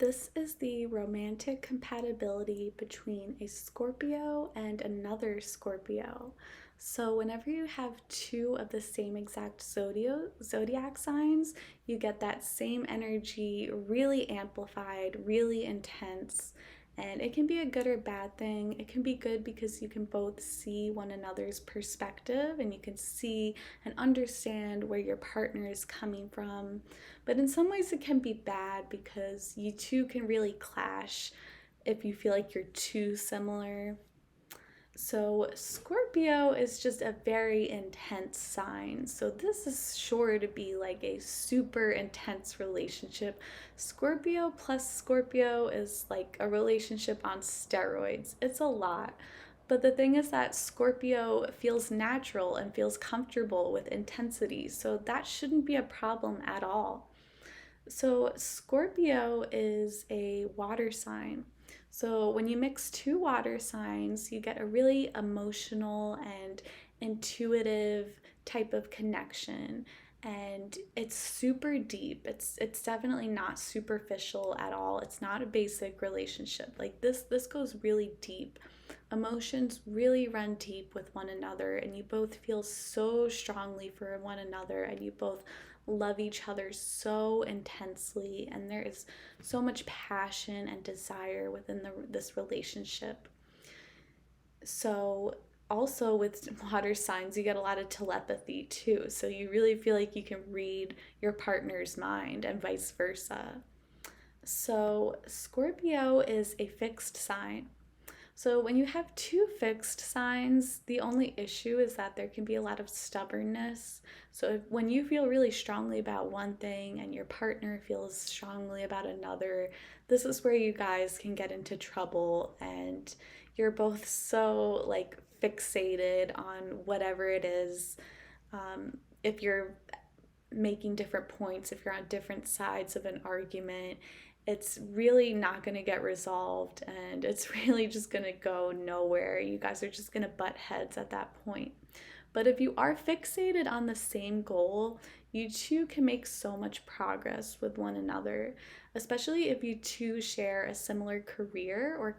This is the romantic compatibility between a Scorpio and another Scorpio. So, whenever you have two of the same exact zodiac signs, you get that same energy really amplified, really intense. And it can be a good or bad thing. It can be good because you can both see one another's perspective and you can see and understand where your partner is coming from. But in some ways, it can be bad because you two can really clash if you feel like you're too similar. So, Scorpio is just a very intense sign. So, this is sure to be like a super intense relationship. Scorpio plus Scorpio is like a relationship on steroids. It's a lot. But the thing is that Scorpio feels natural and feels comfortable with intensity. So, that shouldn't be a problem at all. So, Scorpio is a water sign. So, when you mix two water signs, you get a really emotional and intuitive type of connection. And it's super deep. It's definitely not superficial at all. It's not a basic relationship. Like this goes really deep. Emotions really run deep with one another, and you both feel so strongly for one another, and you both love each other so intensely, and there is so much passion and desire within this relationship. So also with water signs, you get a lot of telepathy too, so you really feel like you can read your partner's mind and vice versa. So Scorpio is a fixed sign. So, when you have two fixed signs, the only issue is that there can be a lot of stubbornness. So, when you feel really strongly about one thing and your partner feels strongly about another, this is where you guys can get into trouble, and you're both so like fixated on whatever it is. If you're making different points, if you're on different sides of an argument, it's really not going to get resolved, and it's really just going to go nowhere. You guys are just going to butt heads at that point. But if you are fixated on the same goal, you two can make so much progress with one another, especially if you two share a similar career or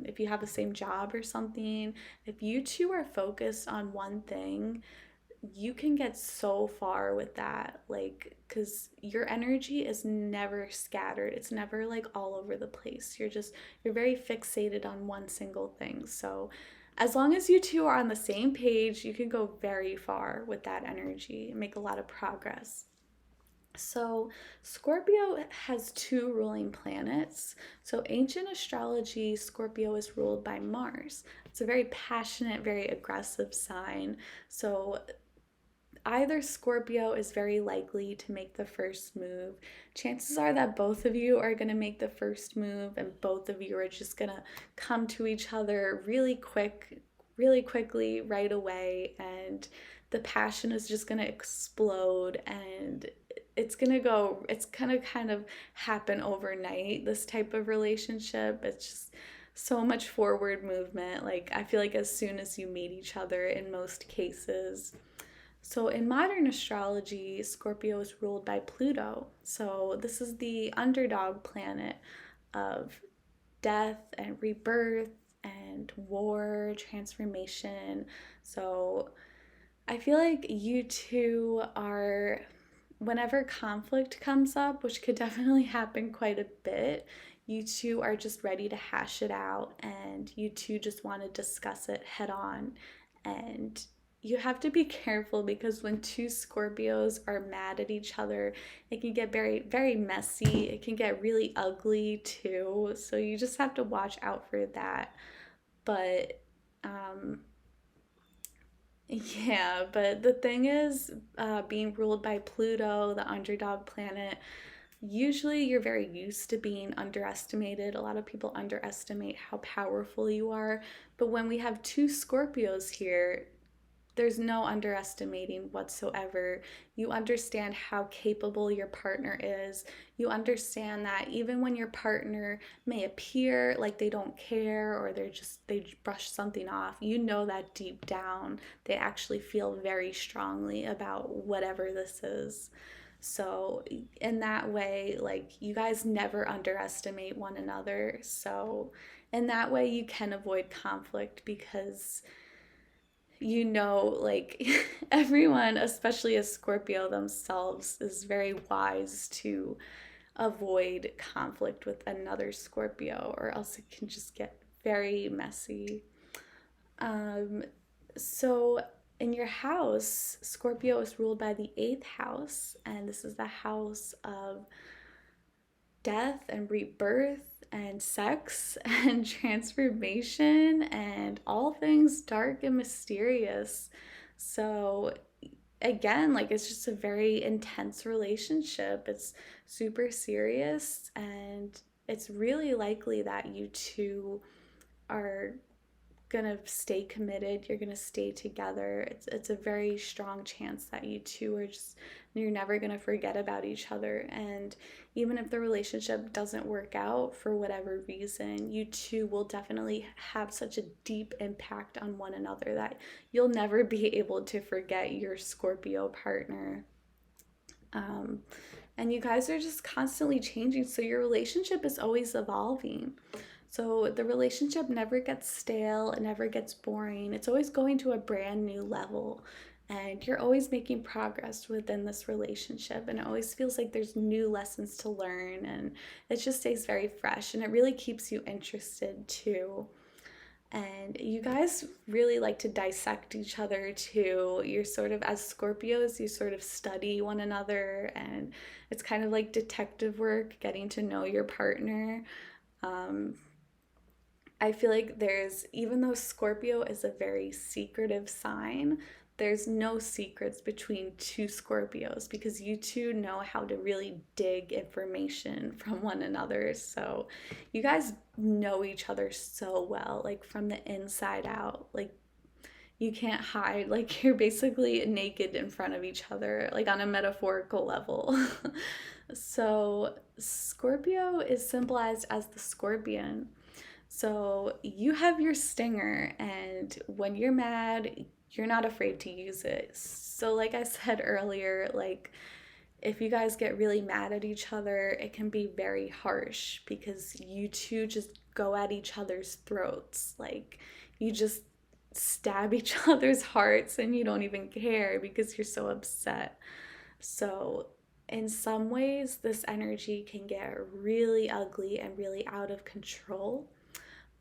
if you have the same job or something. If you two are focused on one thing, you can get so far with that, like, because your energy is never scattered, it's never like all over the place. You're very fixated on one single thing. So as long as you two are on the same page, you can go very far with that energy and make a lot of progress. So, Scorpio has two ruling planets. So, ancient astrology, Scorpio is ruled by Mars. It's a very passionate, very aggressive sign. So, either Scorpio is very likely to make the first move. Chances are that both of you are going to make the first move, and both of you are just going to come to each other really quickly, right away, and the passion is just going to explode, and it's going to kind of happen overnight, this type of relationship. It's just so much forward movement. Like, I feel like as soon as you meet each other in most cases. So, in modern astrology, Scorpio is ruled by Pluto. So, this is the underdog planet of death and rebirth and war, transformation. So, I feel like you two are, whenever conflict comes up, which could definitely happen quite a bit, you two are just ready to hash it out, and you two just want to discuss it head on. And you have to be careful because when two Scorpios are mad at each other, it can get very, very messy. It can get really ugly too. So you just have to watch out for that. But um, yeah, but the thing is, being ruled by Pluto, the underdog planet, usually you're very used to being underestimated. A lot of people underestimate how powerful you are. But when we have two Scorpios here, there's no underestimating whatsoever. You understand how capable your partner is. You understand that even when your partner may appear like they don't care, or they brush something off, you know that deep down they actually feel very strongly about whatever this is. So in that way, like, you guys never underestimate one another. So in that way, you can avoid conflict because like everyone, especially a Scorpio themselves, is very wise to avoid conflict with another Scorpio, or else it can just get very messy. Um, so in your house, Scorpio is ruled by the eighth house, and this is the house of death and rebirth and sex and transformation and all things dark and mysterious. So again, like, it's just a very intense relationship. It's super serious, and it's really likely that you two are gonna stay committed, you're gonna stay together. It's a very strong chance that you two are just, you're never gonna forget about each other. And even if the relationship doesn't work out for whatever reason, you two will definitely have such a deep impact on one another that you'll never be able to forget your Scorpio partner. um, and you guys are just constantly changing, so your relationship is always evolving. So the relationship never gets stale, it never gets boring. It's always going to a brand new level. And you're always making progress within this relationship. And it always feels like there's new lessons to learn. And it just stays very fresh. And it really keeps you interested too. And you guys really like to dissect each other too. You're sort of, as Scorpios, you sort of study one another. And it's kind of like detective work, getting to know your partner. Um, I feel like even though Scorpio is a very secretive sign, there's no secrets between two Scorpios because you two know how to really dig information from one another. So you guys know each other so well, like from the inside out. Like, you can't hide. Like, you're basically naked in front of each other, like on a metaphorical level. So Scorpio is symbolized as the scorpion. So you have your stinger, and when you're mad, you're not afraid to use it. So, like I said earlier, like, if you guys get really mad at each other, it can be very harsh because you two just go at each other's throats. Like, you just stab each other's hearts and you don't even care because you're so upset. So, in some ways, this energy can get really ugly and really out of control.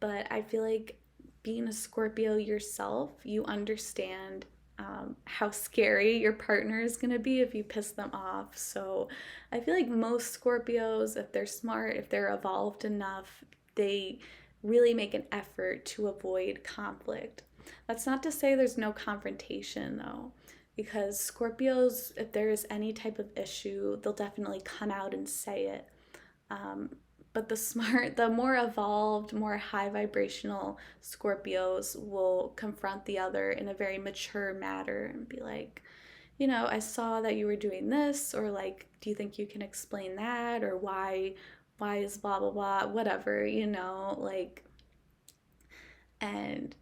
But I feel like being a Scorpio yourself, you understand how scary your partner is going to be if you piss them off. So I feel like most Scorpios, if they're smart, if they're evolved enough, they really make an effort to avoid conflict. That's not to say there's no confrontation, though, because Scorpios, if there is any type of issue, they'll definitely come out and say it. Um, but the more evolved, more high vibrational Scorpios will confront the other in a very mature manner and be like, I saw that you were doing this, or like, do you think you can explain that, or why is blah blah blah, whatever, like. And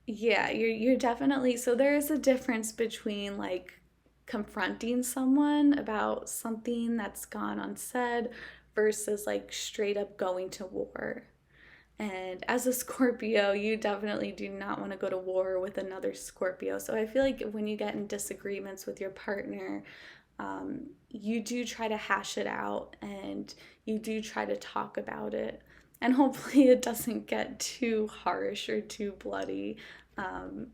yeah, you're definitely, so there is a difference between like confronting someone about something that's gone unsaid versus like straight up going to war. And as a Scorpio, you definitely do not want to go to war with another Scorpio. So I feel like when you get in disagreements with your partner, you do try to hash it out and you do try to talk about it. And hopefully it doesn't get too harsh or too bloody. Um,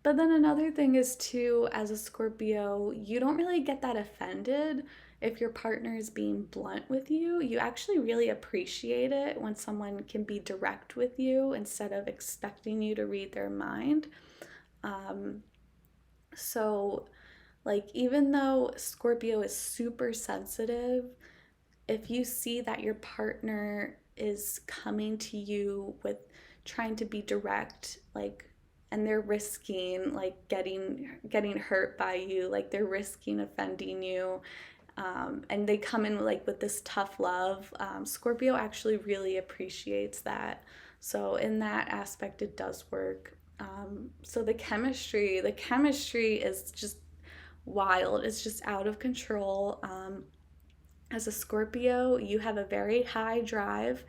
but then another thing is too, as a Scorpio, you don't really get that offended if your partner is being blunt with you. You actually really appreciate it when someone can be direct with you instead of expecting you to read their mind. Um, so, like, even though Scorpio is super sensitive, if you see that your partner is coming to you with trying to be direct, like, and they're risking like getting hurt by you, like they're risking offending you, and they come in like with this tough love, Scorpio actually really appreciates that. So in that aspect, it does work. So the chemistry is just wild. It's just out of control. As a Scorpio, you have a very high drive,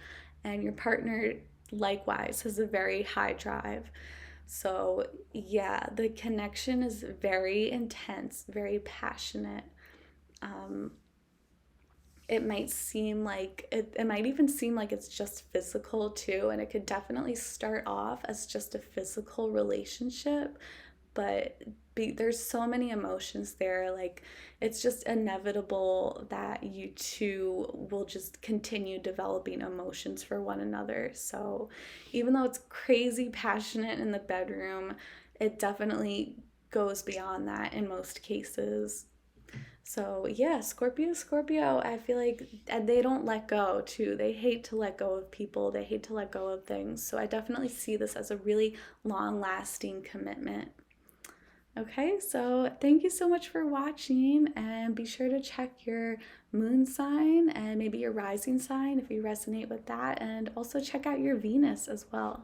and your partner likewise has a very high drive. So, yeah, the connection is very intense, very passionate. Um, it might seem like it might even seem like it's just physical too, and it could definitely start off as just a physical relationship, but there's so many emotions there. Like, it's just inevitable that you two will just continue developing emotions for one another. So even though it's crazy passionate in the bedroom, it definitely goes beyond that in most cases. So yeah, Scorpio, I feel like they don't let go too. They hate to let go of people. They hate to let go of things. So I definitely see this as a really long-lasting commitment. Okay, so thank you so much for watching, and be sure to check your moon sign and maybe your rising sign if you resonate with that, and also check out your Venus as well.